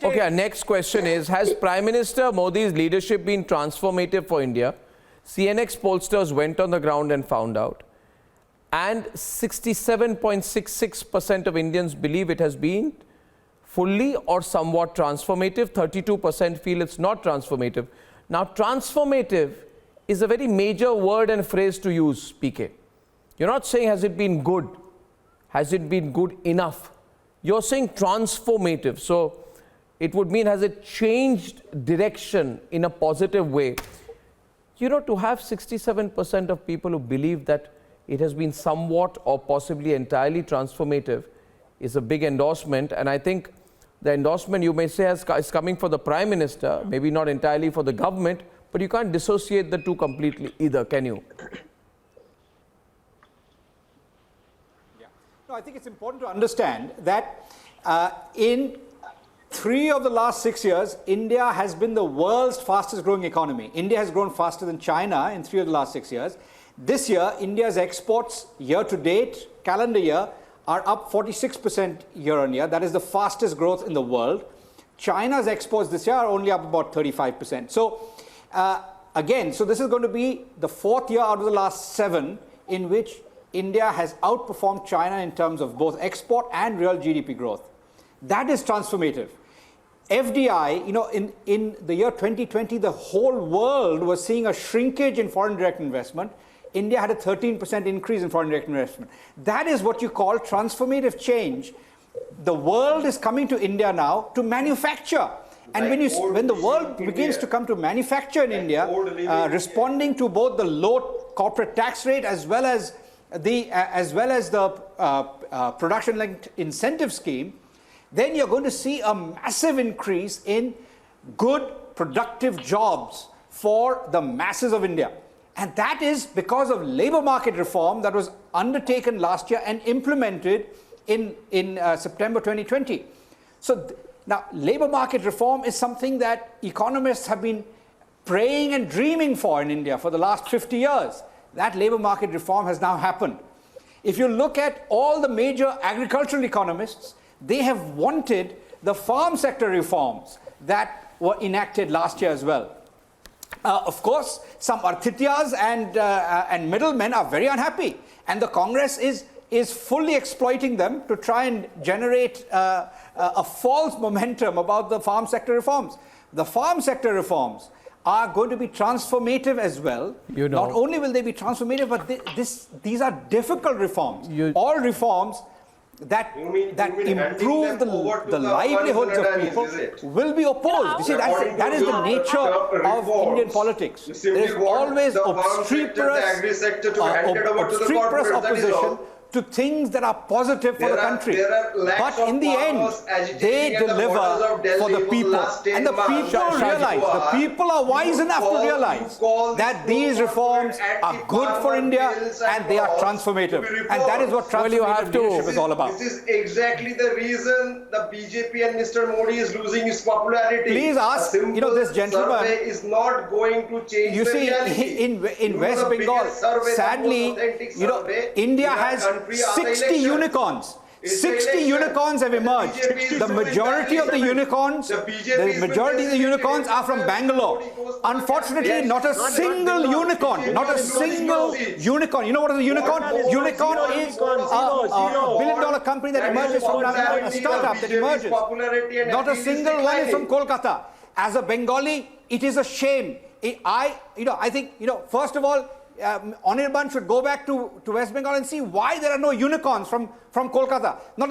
Okay, our next question is, has Prime Minister Modi's leadership been transformative for India? CNX pollsters went on the ground and found out. And 67.66% of Indians believe it has been fully or somewhat transformative. 32% feel it's not transformative. Now, transformative is a very major word and phrase to use, PK. You're not saying has it been good, has it been good enough. You're saying transformative. So it would mean, has it changed direction in a positive way? You know, to have 67% of people who believe that it has been somewhat or possibly entirely transformative is a big endorsement. And I think the endorsement, you may say, is coming for the Prime Minister, maybe not entirely for the government, but you can't dissociate the two completely either, can you? Yeah. No, I think it's important to understand that in 3 of the last 6 years, India has been the world's fastest growing economy. India has grown faster than China in 3 of the last 6 years. This year, India's exports year to date, calendar year, are up 46% year on year. That is the fastest growth in the world. China's exports this year are only up about 35%. So again, so this is going to be the 4th year out of the last 7 in which India has outperformed China in terms of both export and real GDP growth. That is transformative. FDI, you know, in the year 2020, the whole world was seeing a shrinkage in foreign direct investment. India had a 13% increase in foreign direct investment. That is what you call transformative change. The world is coming to India now to manufacture. And when the world begins to come to manufacture in India, responding to both the low corporate tax rate as well as the production-linked incentive scheme, then you're going to see a massive increase in good, productive jobs for the masses of India. And that is because of labor market reform that was undertaken last year and implemented in September 2020. So now, labor market reform is something that economists have been praying and dreaming for in India for the last 50 years. That labor market reform has now happened. If you look at all the major agricultural economists, they have wanted the farm sector reforms that were enacted last year as well. Of course, some arthitias and middlemen are very unhappy, and the Congress is fully exploiting them to try and generate a false momentum about the farm sector reforms. The farm sector reforms are going to be transformative as well. You know, not only will they be transformative, but these are difficult reforms. All reforms that improve the livelihoods of people will be opposed. You see, that is the nature of Indian politics. There is always obstreperous opposition to things that are positive for the country. But in the end, they deliver for the people. And the people realize, the people are wise enough to realize that these reforms are good for India and they are transformative. And that is what transformative leadership is all about. This is exactly the reason the BJP and Mr. Modi is losing his popularity. Please ask, you know, this gentleman. Survey is not going to change. You see, in West Bengal, sadly, you know, India has 60 unicorns. 60 unicorns have emerged. The majority of the unicorns, are from Bangalore. Unfortunately, not a single unicorn. Not a single unicorn. You know what is a unicorn? Unicorn is a billion-dollar company that emerges from a startup that emerges. Not a single one is from Kolkata. As a Bengali, it is a shame. I think, first of all, Anirban should go back to West Bengal and see why there are no unicorns from Kolkata. Not a